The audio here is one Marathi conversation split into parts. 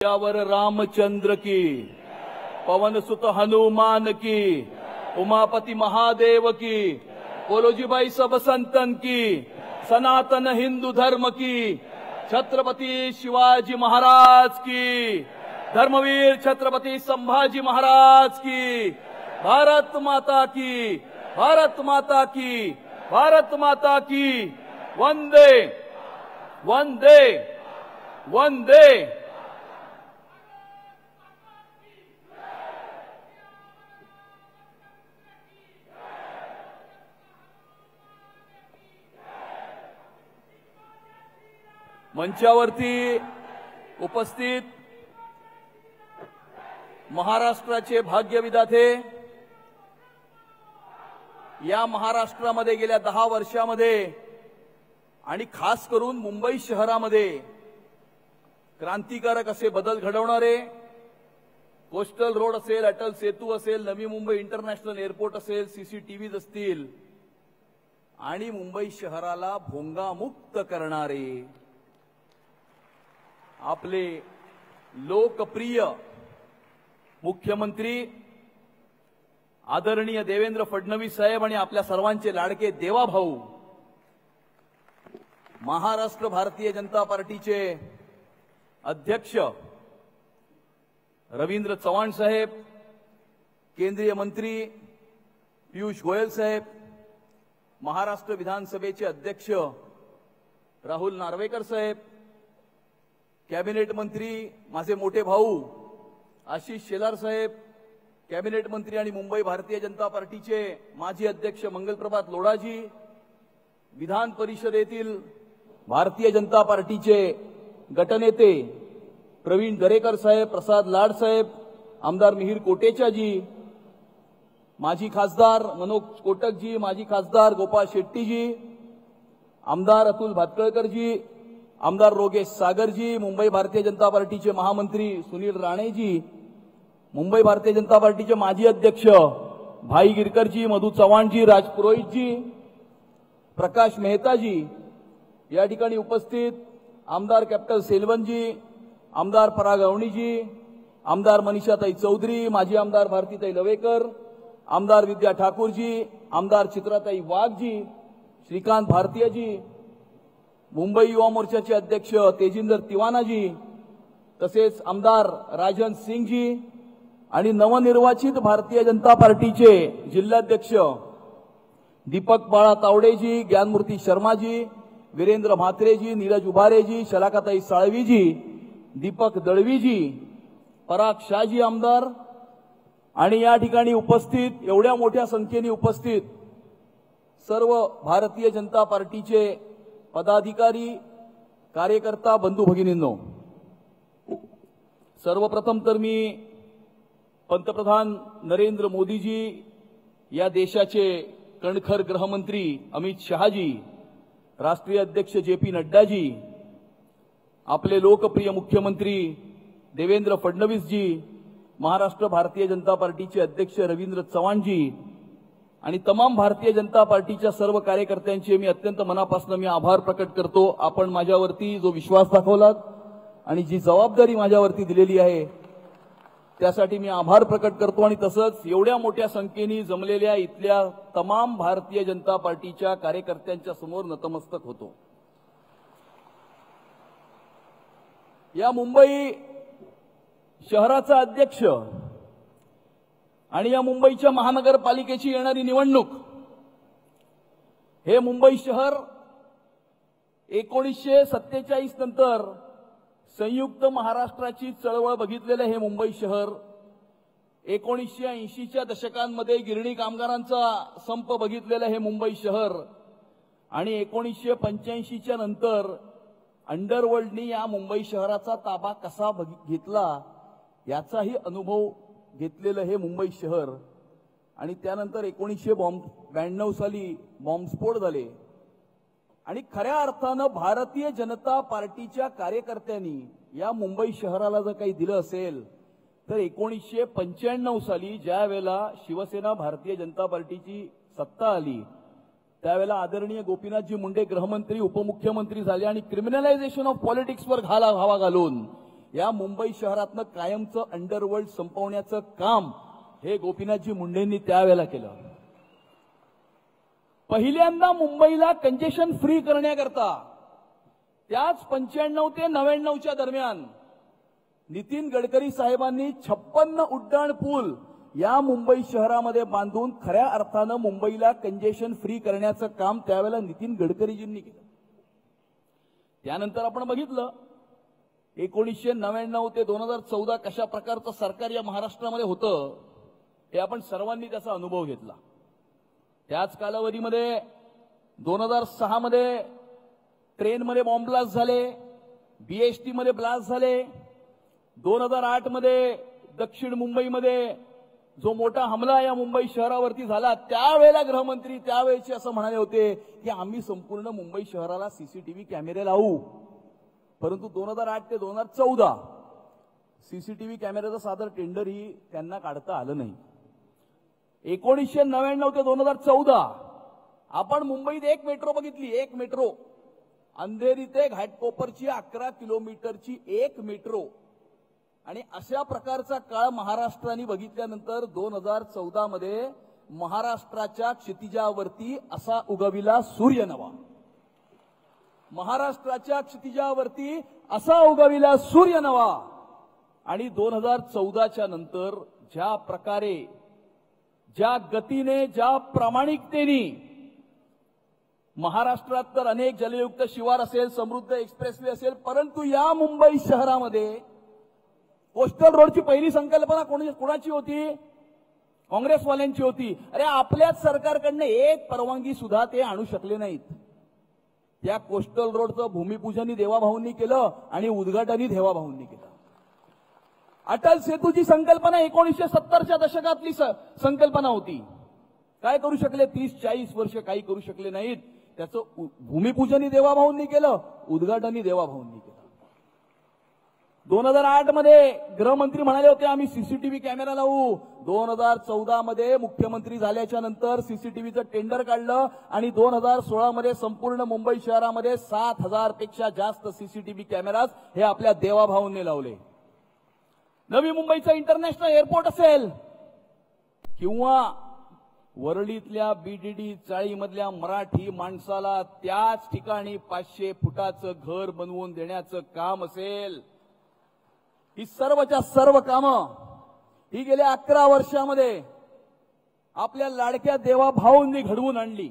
यावर रामचंद्र की, पवन सुत हनुमान की, उमापति महादेव की, कोलोजीबाई सब संतन की, सनातन हिंदू धर्म की, छत्रपति शिवाजी महाराज की, धर्मवीर छत्रपति संभाजी महाराज की, भारत माता की, भारत माता की, भारत माता की। वंदे वंदे वंदे। मंचावरती उपस्थित महाराष्ट्राचे भाग्यविधाते, या महाराष्ट्रामध्ये गेल्या 10 वर्षामध्ये आणि खास करून मुंबई शहरामध्ये क्रांतिकारक असे बदल घडवणारे, कोस्टल रोड असेल, अटल सेतू असेल, नवी मुंबई इंटरनॅशनल एअरपोर्ट असेल, सीसीटीव्हीज असतील आणि मुंबई शहराला भोंगामुक्त करणारे आपले लोकप्रिय मुख्यमंत्री आदरणीय देवेंद्र फडणवीस साहेब आणि आपल्या सर्वांचे लाडके देवाभाऊ महाराष्ट्र भारतीय जनता पार्टीचे अध्यक्ष रवींद्र चव्हाण साहेब, केंद्रीय मंत्री पीयूष गोयल साहेब, महाराष्ट्र विधानसभेचे अध्यक्ष राहुल नार्वेकर साहेब, कॅबिनेट मंत्री माझे मोठे भाऊ आशिष शेलार साहेब, कॅबिनेट मंत्री आणि मुंबई भारतीय जनता पार्टीचे माजी अध्यक्ष मंगलप्रभात लोढाजी, विधान परिषदेतील भारतीय जनता पार्टीचे गटनेते प्रवीण दरेकर साहेब, प्रसाद लाड साहेब, आमदार मिहिर कोटेचाजी, माजी खासदार मनोज कोटकजी, माजी खासदार गोपाळ शेट्टीजी, आमदार अतुल भातखळकरजी, आमदार रोगेश सागरजी, मुंबई भारतीय जनता पार्टीचे महामंत्री सुनील राणेजी, मुंबई भारतीय जनता पार्टीचे माजी अध्यक्ष भाई गिरकरजी, मधु चव्हाणजी, राज पुरोहितजी, प्रकाश मेहताजी, या ठिकाणी उपस्थित आमदार कॅप्टन सेल्वनजी, आमदार पराग अवणीजी, आमदार मनीषाताई चौधरी, माजी आमदार भारतीताई लवेकर, आमदार विद्या ठाकूरजी, आमदार चित्राताई वाघजी, श्रीकांत भारतीयजी, मुंबई युवा मोर्चाचे अध्यक्ष तेजिंदर तिवानाजी, तसेच आमदार राजन सिंगजी आणि नवनिर्वाचित भारतीय जनता पार्टीचे जिल्हाध्यक्ष दीपक बाळा तावडेजी, ज्ञानमूर्ती शर्माजी, वीरेंद्र म्हात्रेजी, नीरज उभारेजी, शलाकाताई साळवीजी, दीपक दळवीजी, पराग शाहजी आमदार आणि या ठिकाणी उपस्थित एवढ्या मोठ्या संख्येने उपस्थित सर्व भारतीय जनता पार्टीचे पदाधिकारी, कार्यकर्ता, बंधू भगिनींनो, सर्वप्रथम तर मी पंतप्रधान नरेंद्र मोदीजी, या देशाचे कणखर गृहमंत्री अमित शहाजी, राष्ट्रीय अध्यक्ष जे.पी. नड्डाजी, आपले लोकप्रिय मुख्यमंत्री देवेंद्र फडणवीसजी, महाराष्ट्र भारतीय जनता पार्टीचे अध्यक्ष रवींद्र चव्हाणजी आणि तमाम भारतीय जनता पार्टीच्या सर्व कार्यकर्त्यांचे मी अत्यंत मनापासून आभार प्रकट करतो। आपण माझ्यावरती जो विश्वास दाखवलात आणि जी जबाबदारी माझ्यावरती दिलेली आहे त्यासाठी मी आभार प्रकट करतो आणि तसंच एवढ्या मोठ्या संख्येने जमलेल्या इथल्या तमाम भारतीय जनता पार्टीच्या कार्यकर्त्यांच्या समोर नतमस्तक होतो। या मुंबई शहराचा अध्यक्ष आणि या मुंबईच्या महानगरपालिकेची येणारी निवडणूक, हे मुंबई शहर 1947 नंतर संयुक्त महाराष्ट्राची चळवळ बघितलेले हे मुंबई शहर, 1980च्या दशकांमध्ये गिरणी कामगारांचा संप बघितलेले हे मुंबई शहर आणि 1985च्या नंतर अंडरवर्ल्डनी या मुंबई शहराचा ताबा कसा घेतला याचाही अनुभव घेतलेलं हे मुंबई शहर आणि त्यानंतर 1992 साली बॉम्बस्फोट झाले आणि खऱ्या अर्थाने भारतीय जनता पार्टीच्या कार्यकर्त्यांनी या मुंबई शहराला जर काही दिलं असेल तर 1995 साली ज्या वेळेला शिवसेना भारतीय जनता पार्टीची सत्ता आली त्यावेळेला आदरणीय गोपीनाथजी मुंडे गृहमंत्री उपमुख्यमंत्री झाले आणि क्रिमिनलायझेशन ऑफ पॉलिटिक्सवर हवा घालून या मुंबई शहरातनं कायमचं अंडरवर्ल्ड संपवण्याचं काम हे गोपीनाथजी मुंडेंनी त्यावेळेला केलं. पहिल्यांदा मुंबईला कंजेशन फ्री करण्याकरता त्याच 95 ते 99च्या दरम्यान नितीन गडकरी साहेबांनी 56 उड्डाण पूल या मुंबई शहरामध्ये बांधून खऱ्या अर्थानं मुंबईला कंजेशन फ्री करण्याचं काम त्यावेळेला नितीन गडकरीजींनी केलं. त्यानंतर आपण बघितलं 1999 ते 2014 कशा प्रकारचं सरकार या महाराष्ट्रामध्ये होतं हे आपण सर्वांनी त्याचा अनुभव घेतला. त्याच कालावधीमध्ये 2006 मध्ये ट्रेनमध्ये बॉम्ब ब्लास्ट झाले, बीएसटी मध्ये ब्लास्ट झाले. 2008 मध्ये दक्षिण मुंबईमध्ये जो मोठा हमला या मुंबई शहरावरती झाला त्यावेळेला गृहमंत्री त्यावेळेचे असं म्हणाले होते की आम्ही संपूर्ण मुंबई शहराला सीसीटीव्ही कॅमेरे लावू. परंतु 2008 ते 2014 सीसीटीव्ही कॅमेऱ्याचं साधं टेंडरही त्यांना काढता आलं नाही. 1999 ते 2014 आपण मुंबईत एक मेट्रो बघितली, एक मेट्रो अंधेरी ते घाटकोपरची 11 किलोमीटरची एक मेट्रो. आणि अशा प्रकारचा काळ महाराष्ट्राने बघितल्यानंतर 2014 मध्ये महाराष्ट्राच्या क्षितिजावरती असा उगविला सूर्य नवा. महाराष्ट्राच्या क्षितिजावरती असा उगविला सूर्य नवा. आणि 2014च्या नंतर ज्या प्रकारे, ज्या गतीने, ज्या प्रामाणिकतेने महाराष्ट्रात तर अनेक जलयुक्त शिवार असेल, समृद्ध एक्सप्रेसवे असेल, परंतु या मुंबई शहरामध्ये कोस्टल रोडची पहिली संकल्पना कोणाची होती? काँग्रेसवाल्यांची होती. अरे आपल्याच सरकारकडनं एक परवानगी सुद्धा ते आणू शकले नाहीत. त्या कोस्टल रोडचं भूमिपूजनही देवाभाऊंनी केलं आणि उद्घाटनही देवाभाऊंनी केलं. अटल सेतूची संकल्पना 1970च्या दशकातली संकल्पना होती. काय करू शकले? 30-40 वर्ष काही करू शकले नाहीत. त्याचं भूमिपूजनही देवाभाऊंनी केलं, उद्घाटनही देवाभाऊंनी केलं. 2008 मध्ये गृहमंत्री म्हणाले होते आम्ही सीसीटीव्ही कॅमेरा लावू. 2014 मध्ये मुख्यमंत्री झाल्याच्या नंतर सीसीटीव्हीचं टेंडर काढलं आणि 2016 मध्ये संपूर्ण मुंबई शहरामध्ये 7,000 पेक्षा जास्त सीसीटीव्ही कॅमेराज हे आपल्या देवाभाऊंनी लावले. नवी मुंबईचं इंटरनॅशनल एअरपोर्ट असेल किंवा वरळीतल्या बीडीडी चाळीमधल्या मराठी माणसाला त्याच ठिकाणी 500 फुटाचं घर बनवून देण्याचं काम असेल, ही सर्वच्या सर्व कामं ही गेल्या 11 वर्षामध्ये आपल्या लाडक्या देवाभाऊंनी घडवून आणली.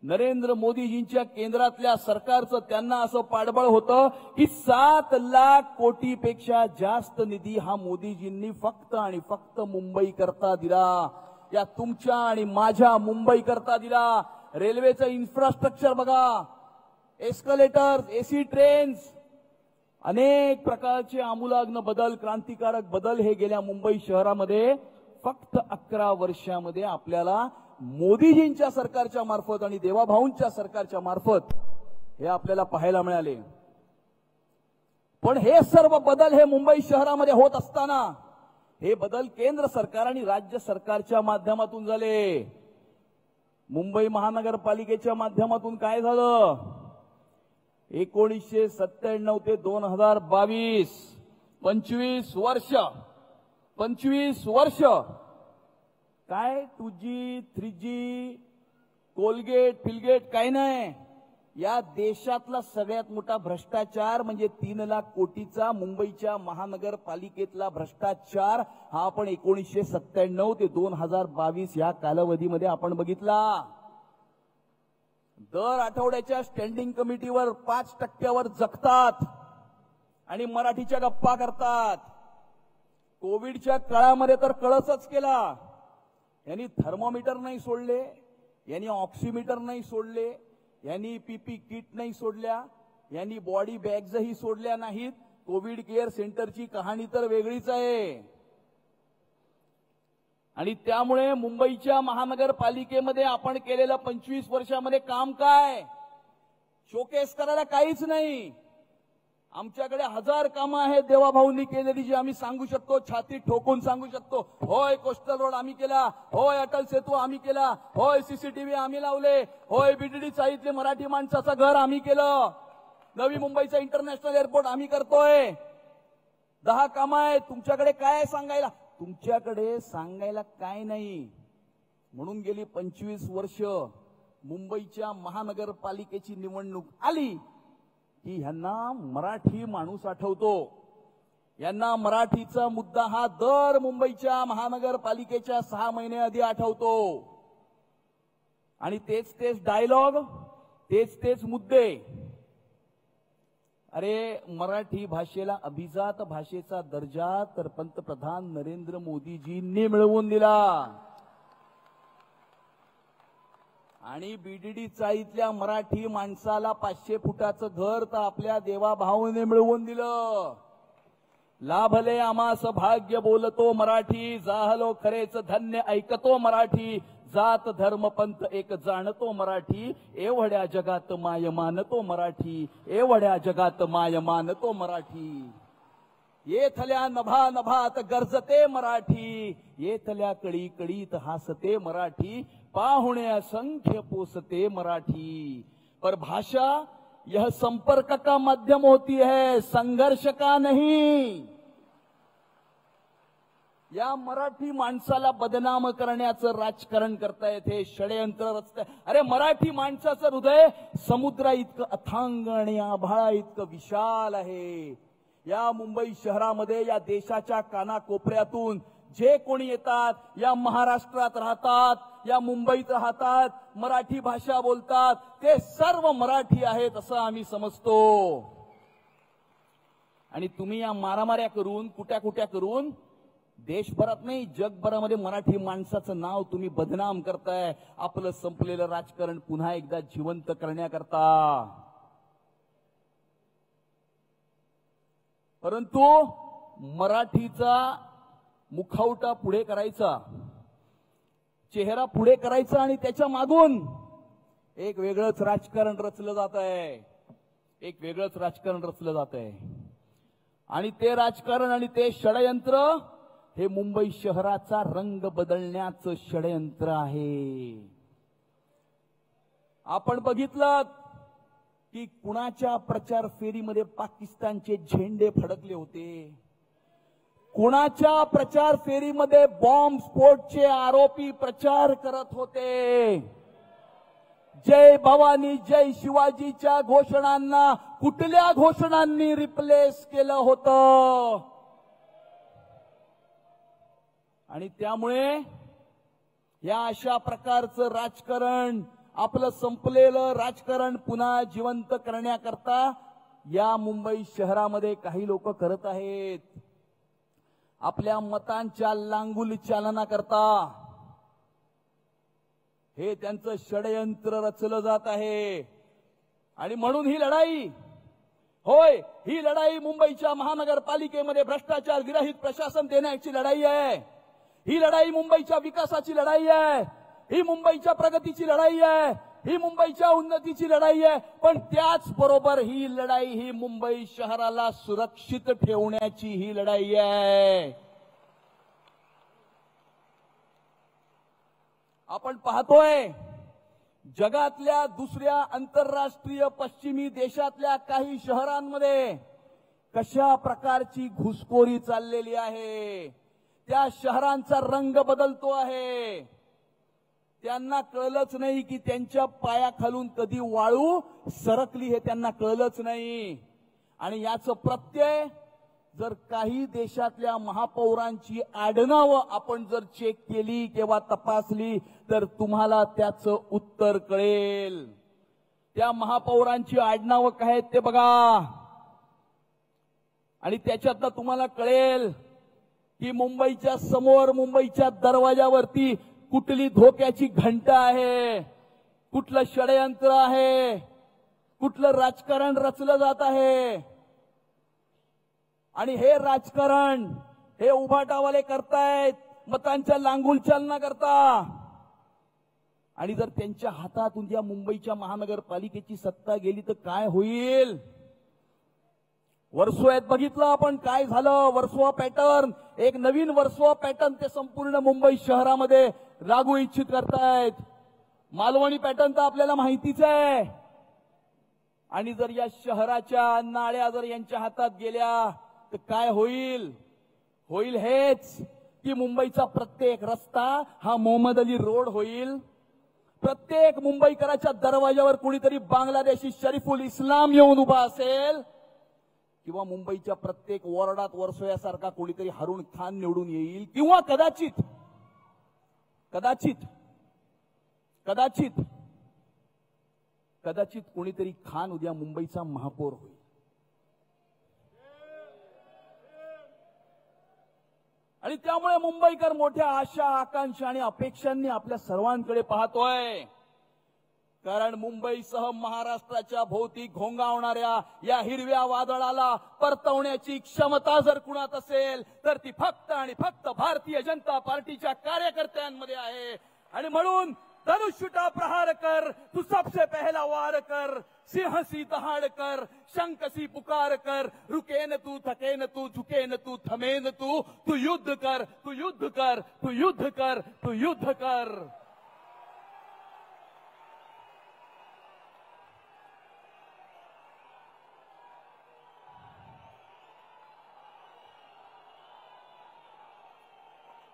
नरेंद्र मोदीजींच्या केंद्रातल्या सरकारचं त्यांना असं पाठबळ होतं की 7 लाख कोटीपेक्षा जास्त निधी हा मोदीजींनी फक्त आणि फक्त मुंबई करता दिला. या तुमच्या आणि माझ्या मुंबई करता दिला. रेल्वेचं इन्फ्रास्ट्रक्चर बघा, एस्कलेटर, एसी ट्रेन्स, अनेक प्रकारचे आमूलाग्न बदल, क्रांतिकारक बदल हे गेल्या मुंबई शहरामध्ये फक्त 11 वर्षामध्ये आपल्याला मोदीजींच्या सरकारच्या मार्फत आणि देवाभाऊंच्या सरकारच्या मार्फत हे आपल्याला पाहायला मिळाले. पण हे सर्व बदल हे मुंबई शहरामध्ये होत असताना हे बदल केंद्र सरकार आणि राज्य सरकारच्या माध्यमातून झाले. मुंबई महानगरपालिकेच्या माध्यमातून काय झालं? 1997 ते 2022 25 वर्ष काय 2G 3G कोलगेट फिलगेट काय नाही. या देशातला सगळ्यात मोठा भ्रष्टाचार म्हणजे 3 लाख कोटीचा मुंबईच्या महानगरपालिकेतला भ्रष्टाचार हा आपण 1997 ते 2022 या कालावधीमध्ये आपण बघितला. दर आठवड्याच्या स्टँडिंग कमिटीवर 5% जगतात आणि मराठीच्या गप्पा करतात. कोविडच्या काळामध्ये तर कळसच केला. यांनी थर्मोमीटर नाही सोडले, यांनी ऑक्सिमीटर नाही सोडले, यांनी पीपी किट नाही सोडल्या, यांनी बॉडी बॅग्सही सोडल्या नाहीत. कोविड केअर सेंटरची कहाणी तर वेगळीच आहे. आणि त्यामुळे मुंबईच्या महानगरपालिकेमध्ये आपण केलेलं 25 वर्षामध्ये काम काय? शोकेस करायला काहीच नाही. आमच्याकडे 1000 कामं आहेत देवाभाऊंनी केलेली जी आम्ही सांगू शकतो, छाती ठोकून सांगू शकतो. होय कोस्टल रोड आम्ही केला, होय अटल सेतू आम्ही केला, होय सीसीटीव्ही आम्ही लावले, होय बीडीडी चाळीतले मराठी माणसाचं घर आम्ही केलं, नवी मुंबईचं इंटरनॅशनल एअरपोर्ट आम्ही करतोय. 10 कामं आहेत, तुमच्याकडे काय सांगायला? तुमच्याकडे सांगायला काय नाही. म्हणून गेली 25 वर्ष मुंबईच्या महानगरपालिकेची निवडणूक आली की ह्यांना मराठी माणूस आठवतो. यांना मराठीचा मुद्दा हा दर मुंबईच्या महानगरपालिकेच्या 6 महिने आधी आठवतो. आणि तेच तेच डायलॉग, तेच तेच मुद्दे. अरे मराठी भाषेला अभिजात भाषेचा दर्जा तर पंतप्रधान नरेंद्र मोदीजींनी मिळवून दिला. आणि बीडीडी चाळीतल्या मराठी माणसाला 500 फुटाचं घर तर आपल्या देवाभाऊने मिळवून दिलं. लाभले आमास भाग्य बोलतो मराठी, जाहलो खरेच धन्य ऐकतो मराठी, जात धर्म पंथ एक जाणतो मराठी, एवढ्या जगात माय मानतो मराठी, एवढ्या जगात माय मानतो मराठी. येथल्या नभा नभात गरजते मराठी, येथल्या कळी कळीत हासते मराठी, पाहुणे असंख्य पोसते मराठी. पर भाषा यह संपर्क का माध्यम होती है, संघर्ष का नहीं. या मराठी माणसाला बदनाम करण्याचं राजकारण करतायत, हे षडयंत्र रचताय. अरे मराठी माणसाचं हृदय समुद्रा इतकं अथांग आणि आभाळा इतकं विशाल आहे. या मुंबई शहरामध्ये या देशाच्या कानाकोपऱ्यातून जे कोणी येतात, या महाराष्ट्रात राहतात, या मुंबईत राहतात, मराठी भाषा बोलतात, ते सर्व मराठी आहेत असं आम्ही समजतो. आणि तुम्ही या मारामाऱ्या करून, कुट्या करून देशभरात नाही जगभरामध्ये मराठी माणसाचं नाव तुम्ही बदनाम करताय, आपलं संपलेलं राजकारण पुन्हा एकदा जिवंत करण्याकरता. परंतु मराठीचा मुखवटा पुढे करायचा, चेहरा पुढे करायचा आणि त्याच्या मागून एक वेगळंच राजकारण रचलं जात आहे, एक वेगळंच राजकारण रचलं जात आहे. आणि ते राजकारण आणि ते षडयंत्र हे मुंबई शहराचा रंग बदलण्याचं षडयंत्र आहे. आपण बघितलं की कुणाच्या प्रचार फेरीमध्ये पाकिस्तानचे झेंडे फडकले होते, कुणाच्या प्रचार फेरीमध्ये बॉम्ब स्फोटचे आरोपी प्रचार करत होते. जय भवानी जय शिवाजीच्या घोषणांना कुठल्या घोषणांनी रिप्लेस केलं होतं. आणि त्यामुळे या अशा प्रकारचं राजकारण, आपलं संपलेलं राजकारण पुन्हा जिवंत करण्याकरता या मुंबई शहरामध्ये काही लोक करत आहेत. आपल्या मतांच्या लांगुल चालनाकरता हे त्यांचं षडयंत्र रचलं जात आहे. आणि म्हणून ही लढाई, होय ही लढाई मुंबईच्या महानगरपालिकेमध्ये भ्रष्टाचार विरहित प्रशासन देण्याची लढाई आहे. ही लढाई मुंबईच्या विकासाची लढाई आहे, ही मुंबईच्या प्रगतीची लढाई आहे, ही मुंबईच्या उन्नतीची लढाई आहे. पण त्याचबरोबर ही लढाई ही मुंबई शहराला सुरक्षित ठेवण्याची ही लढाई आहे. आपण पाहतोय जगातल्या दुसऱ्या आंतरराष्ट्रीय पश्चिमी देशातल्या काही शहरांमध्ये कशा प्रकारची घुसखोरी चाललेली आहे. त्या शहरांचा रंग बदलतो आहे. त्यांना कळलंच नाही की त्यांच्या पायाखालून कधी वाळू सरकली, हे त्यांना कळलंच नाही. आणि याचं प्रत्यय जर काही देशातल्या महापौरांची आडनावं आपण जर चेक केली किंवा तपासली तर तुम्हाला त्याचं उत्तर कळेल. त्या महापौरांची आडनावं काय आहेत ते बघा, आणि त्याच्यातनं तुम्हाला कळेल की मुंबईच्या समोर, मुंबईच्या दरवाजावरती कुठली धोक्याची घंटा आहे, कुठलं षडयंत्र आहे, कुठलं राजकारण रचलं जात आहे. आणि हे राजकारण हे उभाटावाले करतायत मतांच्या लांगुल चालना करता. आणि जर त्यांच्या हातातून या मुंबईच्या महानगरपालिकेची सत्ता गेली तर काय होईल? वर्सोव्यात बघितलं आपण काय झालं. वर्सोवा पॅटर्न, एक नवीन वर्सोवा पॅटर्न ते संपूर्ण मुंबई शहरामध्ये लागू इच्छित करतायत. मालवणी पॅटर्न तर आपल्याला माहितीच आहे. आणि जर या शहराच्या नाळ्या जर यांच्या हातात गेल्या तर काय होईल? होईल हेच की मुंबईचा प्रत्येक रस्ता हा मोहम्मद अली रोड होईल. प्रत्येक मुंबईकराच्या दरवाजावर कुणीतरी बांगलादेशी शरीफुल इस्लाम येऊन उभा असेल, किंवा मुंबईच्या प्रत्येक वॉर्डात वर्सोयासारखा कोणीतरी हारून खान निवडून येईल, किंवा कदाचित कदाचित कदाचित कदाचित कोणीतरी खान उद्या मुंबईचा महापौर होईल. आणि त्यामुळे मुंबईकर मोठ्या आशा, आकांक्षा आणि अपेक्षांनी आपल्या सर्वांकडे पाहतोय. कारण मुंबईसह महाराष्ट्राच्या भोवती घोंगावणाऱ्या या हिरव्या वादळाला परतवण्याची क्षमता जर कुणात असेल तर ती फक्त आणि फक्त भारतीय जनता पार्टीच्या कार्यकर्त्यांमध्ये आहे. आणि म्हणून धनुष्यटा प्रहार कर, तू सबसे पहला वार कर, सिंहसी दहाड़ कर, शंकसी पुकार कर, रुके न तू, थके न तू, झुके न तू, थमे न तू, तू युद्ध कर, तू युद्ध कर, तू युद्ध कर, तू युद्ध कर.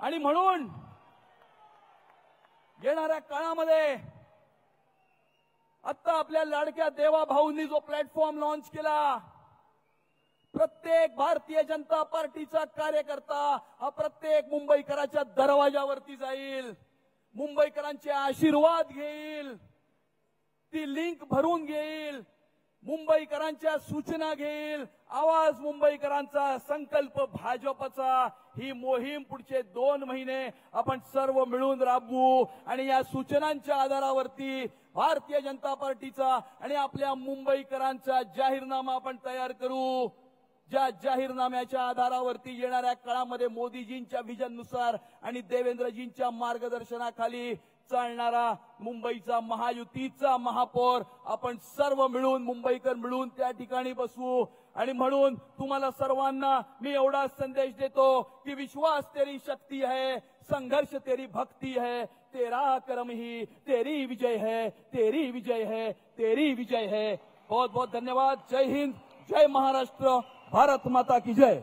आणि म्हणून येणाऱ्या काळामध्ये आता आपल्या लाडक्या देवा भाऊंनी जो प्लॅटफॉर्म लॉन्च केला, प्रत्येक भारतीय जनता पार्टीचा कार्यकर्ता हा प्रत्येक मुंबईकराच्या दरवाजावरती जाईल, मुंबईकरांचे आशीर्वाद घेईल, ती लिंक भरून घेईल, मुंबईकरांच्या सूचना घेईल, आवाज मुंबईकरांचा, संकल्प भाजपचा. ही मोहीम पुढचे 2 महिने आपण सर्व मिळून राबवू आणि या सूचनांच्या आधारावरती भारतीय जनता पार्टीचा आणि आपल्या मुंबईकरांचा जाहीरनामा आपण तयार करू. ज्या जाहीरनाम्याच्या आधारावरती येणाऱ्या काळामध्ये मोदीजींच्या व्हिजननुसार आणि देवेंद्रजींच्या मार्गदर्शनाखाली चालणारा मुंबईचा महायुतीचा महापौर आपण सर्व मिळून, मुंबईकर मिळून त्या ठिकाणी बसवू. आणि म्हणून तुम्हाला सर्वांना मी एवढा संदेश देतो की विश्वास तेरी शक्ती है, संघर्ष तेरी भक्ती है, तेरा कर्म ही तेरी विजय है, तेरी विजय है, तेरी विजय है. बहुत बहुत धन्यवाद. जय हिंद, जय महाराष्ट्र, भारत माता की जय.